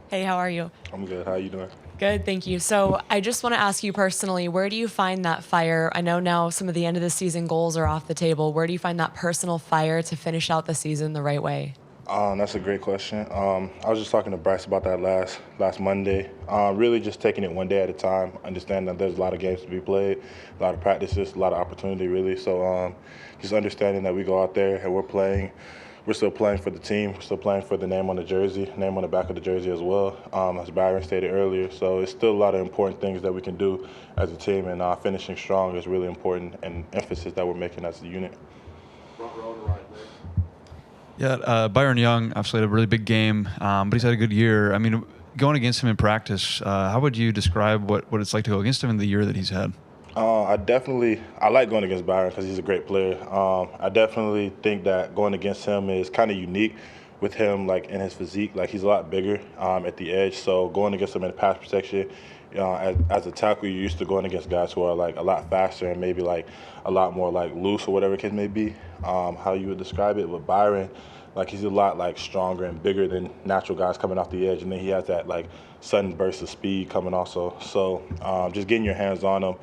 Hey, how are you? I'm good. How you doing? Good, thank you. So I just want to ask you personally, where do you find that fire? I know now some of the end of the season goals are off the table. Where do you find that personal fire to finish out the season the right way? That's a great question. I was just talking to Bryce about that last Monday. Really, just taking it one day at a time. Understand that there's a lot of games to be played, a lot of practices, a lot of opportunity, really. So, just understanding that we go out there and we're playing. We're still playing for the team. We're still playing for the name on the jersey, name on the back of the jersey as well, as Byron stated earlier. So it's still a lot of important things that we can do as a team, and finishing strong is really important, and emphasis that we're making as a unit. Front row to right, Nick. Yeah, Byron Young obviously had a really big game, but he's had a good year. I mean, going against him in practice, how would you describe what it's like to go against him in the year that he's had? I like going against Byron because he's a great player. I definitely think that going against him is kind of unique with him, like in his physique. Like he's a lot bigger at the edge, so going against him in pass protection, as a tackle, you're used to going against guys who are like a lot faster and maybe like a lot more like loose or whatever the case may be. How you would describe it, but Byron, like he's a lot like stronger and bigger than natural guys coming off the edge, and then he has that like sudden burst of speed coming also. So just getting your hands on him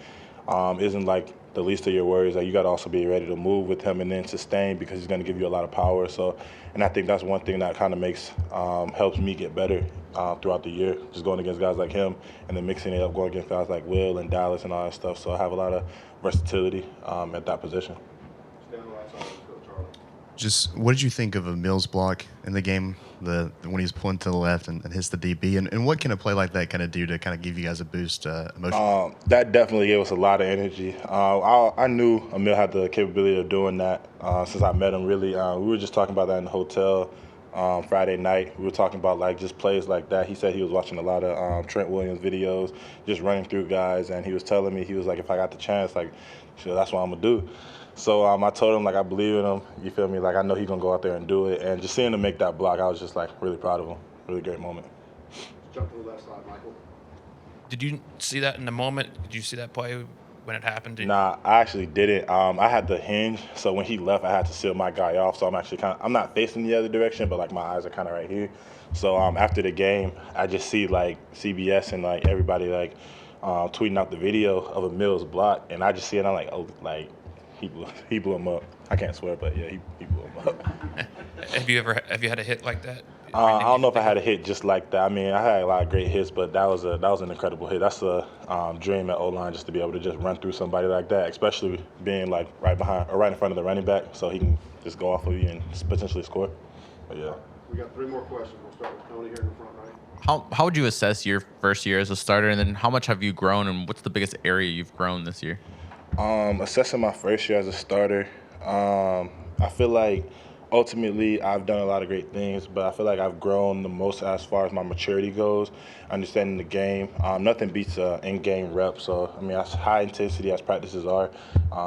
isn't like the least of your worries. Like you got to also be ready to move with him and then sustain because he's going to give you a lot of power. So, and I think that's one thing that kind of makes helps me get better throughout the year. Just going against guys like him and then mixing it up, going against guys like Will and Dallas and all that stuff. So I have a lot of versatility at that position. Stay on the right side. Let's go, Charlie. Just what did you think of a Mills block in the game? When he's pulling to the left and hits the DB, and what can a play like that kind of do to kind of give you guys a boost emotionally? That definitely gave us a lot of energy. I knew Emil had the capability of doing that since I met him. Really, we were just talking about that in the hotel Friday night. We were talking about like just plays like that. He said he was watching a lot of Trent Williams videos, just running through guys, and he was telling me he was like, if I got the chance, like, sure, that's what I'm gonna do. So I told him like I believe in him. You feel me? Like I know he's gonna go out there and do it. And just seeing him make that block, I was just like really proud of him. Really great moment. Let's jump to the left side, Michael. Did you see that in the moment? Did you see that play when it happened? Nah, I actually didn't. I had the hinge, so when he left, I had to seal my guy off. So I'm actually I'm not facing the other direction, but like my eyes are kind of right here. So after the game, I just see like CBS and like everybody like tweeting out the video of a Mills block, and I just see it. I'm like, oh, like he blew him up. I can't swear, but yeah, he blew him up. Have you had a hit like that? I don't know if I had a hit just like that. I mean, I had a lot of great hits, but that was an incredible hit. That's a dream at O-line, just to be able to just run through somebody like that, especially being like right behind or right in front of the running back, so he can just go off of you and potentially score. But yeah. We got three more questions. We'll start with Tony here in the front right. How would you assess your first year as a starter, and then how much have you grown, and what's the biggest area you've grown this year? Assessing my first year as a starter, I feel like ultimately I've done a lot of great things, but I feel like I've grown the most as far as my maturity goes, understanding the game. Nothing beats in-game rep. So I mean, as high intensity as practices are,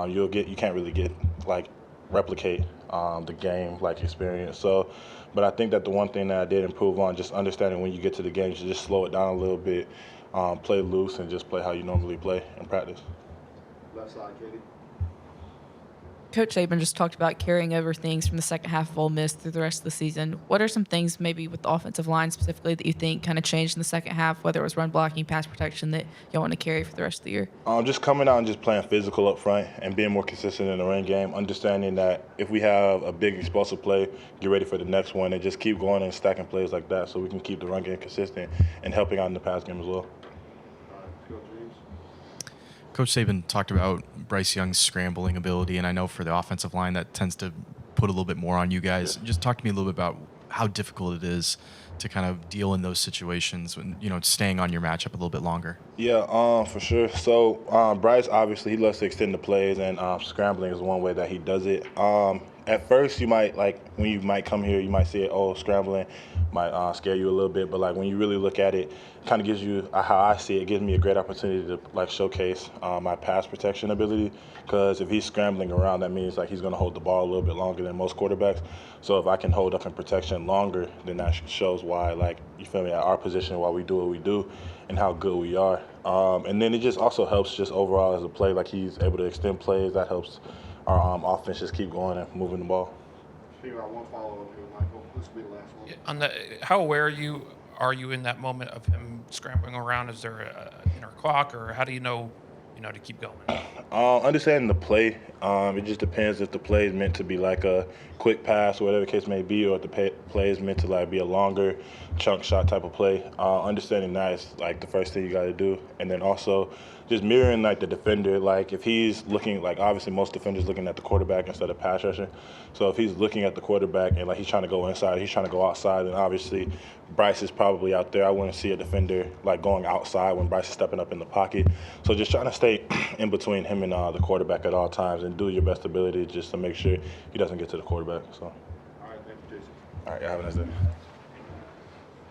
you can't really get like replicate the game like experience. So, but I think that the one thing that I did improve on, just understanding when you get to the game, you should just slow it down a little bit, play loose, and just play how you normally play in practice. Left side, Katie. Coach Saban just talked about carrying over things from the second half of Ole Miss through the rest of the season. What are some things maybe with the offensive line specifically that you think kind of changed in the second half, whether it was run blocking, pass protection, that y'all want to carry for the rest of the year? Just coming out and just playing physical up front and being more consistent in the run game, understanding that if we have a big explosive play, get ready for the next one and just keep going and stacking plays like that so we can keep the run game consistent and helping out in the pass game as well. All right, let's go, James. Coach Saban talked about Bryce Young's scrambling ability, and I know for the offensive line that tends to put a little bit more on you guys. Just talk to me a little bit about how difficult it is to kind of deal in those situations when, staying on your matchup a little bit longer. Yeah, for sure. So Bryce, obviously, he loves to extend the plays, and scrambling is one way that he does it. At first, you might, like, when you might come here, you might see it, oh, scrambling might scare you a little bit. But, like, when you really look at it, it kind of gives you, how I see it, gives me a great opportunity to, like, showcase my pass protection ability. Because if he's scrambling around, that means, like, he's going to hold the ball a little bit longer than most quarterbacks. So if I can hold up in protection longer, then that shows why, like, you feel me, at our position, why we do what we do and how good we are. And then it just also helps just overall as a play, like he's able to extend plays. That helps our offense just keep going and moving the ball. Figure out one follow-up here, Michael. This will be the last one. How aware are you in that moment of him scrambling around? Is there an inner clock, or how do you know to keep going? Understanding the play, it just depends if the play is meant to be like a quick pass or whatever the case may be, or if the play is meant to like be a longer chunk shot type of play. Understanding that is like the first thing you got to do, and then also just mirroring like the defender. Like if he's looking, like obviously most defenders looking at the quarterback instead of pass rushing. So if he's looking at the quarterback and like he's trying to go inside, he's trying to go outside, then obviously Bryce is probably out there. I wouldn't see a defender like going outside when Bryce is stepping up in the pocket. So just trying to stay in between him and the quarterback at all times and do your best ability just to make sure he doesn't get to the quarterback. So. All right, thank you, Jason. All right, have a nice day.